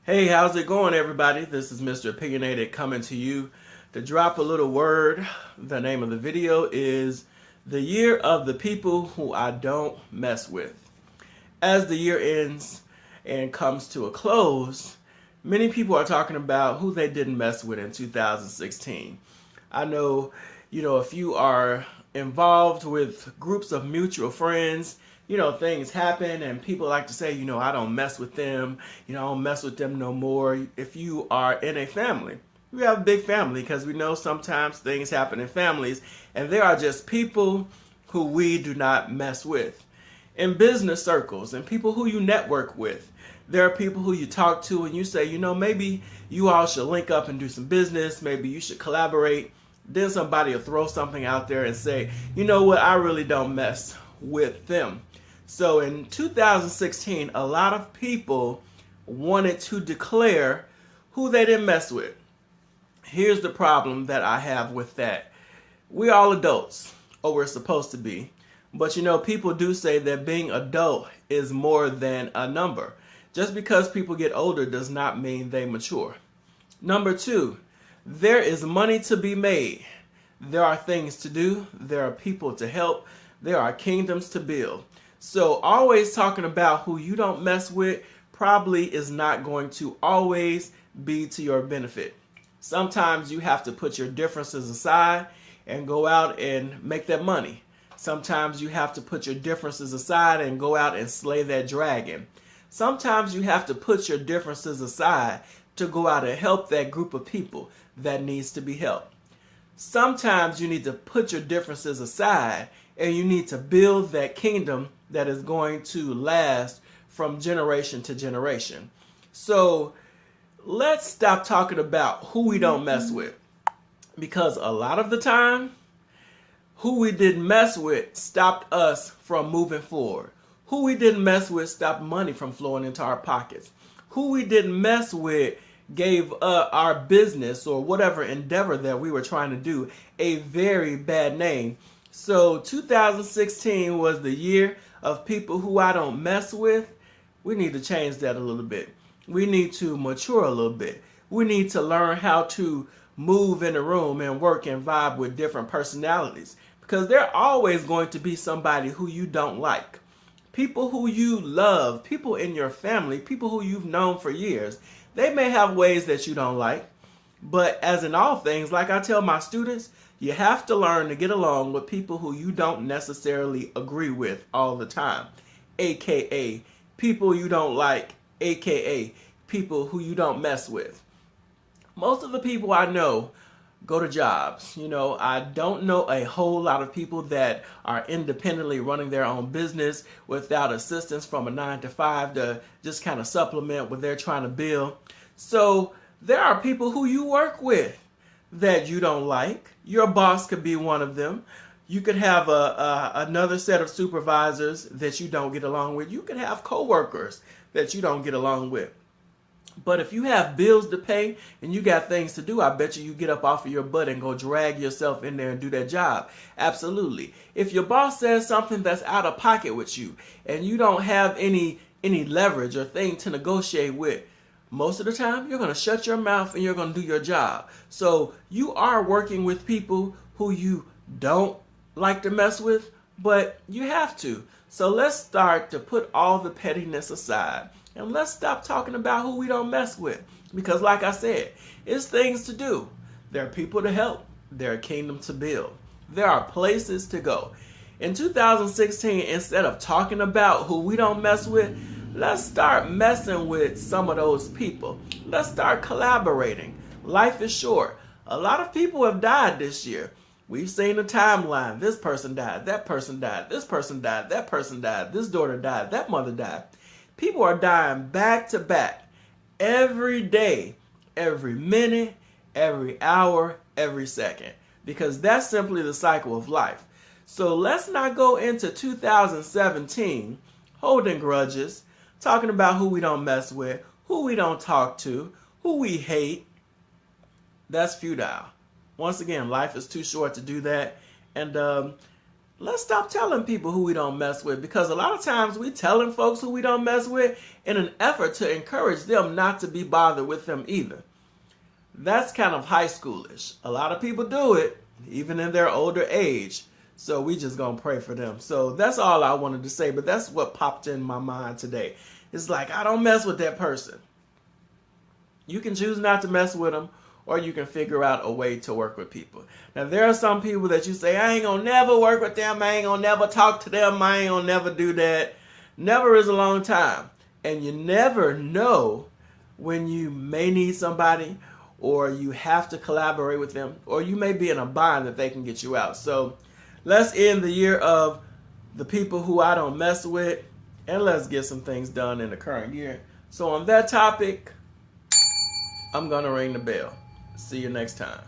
Hey, how's it going, everybody? This is Mr. Opinionated coming to you to drop a little word. The name of the video is The Year of the People Who I Don't Mess With. As the year ends and comes to a close, many people are talking about who they didn't mess with in 2016. I know, if you are involved with groups of mutual friends, things happen and people like to say, I don't mess with them, I don't mess with them no more. If you are in a family, we have a big family because we know sometimes things happen in families and there are just people who we do not mess with. In business circles and people who you network with, there are people who you talk to and you say, maybe you all should link up and do some business, maybe you should collaborate. Then somebody will throw something out there and say, you know what, I really don't mess with them. So in 2016, a lot of people wanted to declare who they didn't mess with. Here's the problem that I have with that. We're all adults, or we're supposed to be. But people do say that being adult is more than a number. Just because people get older does not mean they mature. Number two, there is money to be made. There are things to do. There are people to help. There are kingdoms to build. So always talking about who you don't mess with probably is not going to always be to your benefit. Sometimes you have to put your differences aside and go out and make that money. Sometimes you have to put your differences aside and go out and slay that dragon. Sometimes you have to put your differences aside to go out and help that group of people that needs to be helped. Sometimes you need to put your differences aside and you need to build that kingdom that is going to last from generation to generation. So let's stop talking about who we don't mess with, because a lot of the time, who we didn't mess with stopped us from moving forward. Who we didn't mess with stopped money from flowing into our pockets. Who we didn't mess with gave our business or whatever endeavor that we were trying to do a very bad name. So 2016 was the year of people who I don't mess with. We need to change that a little bit. We need to mature a little bit. We need to learn how to move in a room and work and vibe with different personalities, because there's always going to be somebody who you don't like. People who you love, people in your family, people who you've known for years, they may have ways that you don't like. But as in all things, like I tell my students, you have to learn to get along with people who you don't necessarily agree with all the time. AKA people you don't like, AKA people who you don't mess with. Most of the people I know go to jobs. I don't know a whole lot of people that are independently running their own business without assistance from a 9 to 5 to just kind of supplement what they're trying to build. So there are people who you work with that you don't like. Your boss could be one of them. You could have another set of supervisors that you don't get along with. You could have coworkers that you don't get along with. But if you have bills to pay and you got things to do, I bet you get up off of your butt and go drag yourself in there and do that job. Absolutely. If your boss says something that's out of pocket with you and you don't have any leverage or thing to negotiate with, most of the time you're going to shut your mouth and you're going to do your job. So you are working with people who you don't like to mess with, but you have to. So let's start to put all the pettiness aside. And let's stop talking about who we don't mess with. Because like I said, it's things to do. There are people to help. There are kingdoms to build. There are places to go. In 2016, instead of talking about who we don't mess with, let's start messing with some of those people. Let's start collaborating. Life is short. A lot of people have died this year. We've seen the timeline. This person died. That person died. This person died. That person died. This daughter died. That mother died. People are dying back to back every day, every minute, every hour, every second, because that's simply the cycle of life. So let's not go into 2017 holding grudges, talking about who we don't mess with, who we don't talk to, who we hate. That's futile. Once again, life is too short to do that. And let's stop telling people who we don't mess with, because a lot of times we telling folks who we don't mess with in an effort to encourage them not to be bothered with them either. That's kind of high schoolish. A lot of people do it, even in their older age. So we just gonna pray for them. So that's all I wanted to say, but that's what popped in my mind today. It's like, I don't mess with that person. You can choose not to mess with them, or you can figure out a way to work with people. Now, there are some people that you say, I ain't gonna never work with them, I ain't gonna never talk to them, I ain't gonna never do that. Never is a long time. And you never know when you may need somebody, or you have to collaborate with them, or you may be in a bind that they can get you out. So let's end the year of the people who I don't mess with, and let's get some things done in the current year. So on that topic, I'm gonna ring the bell. See you next time.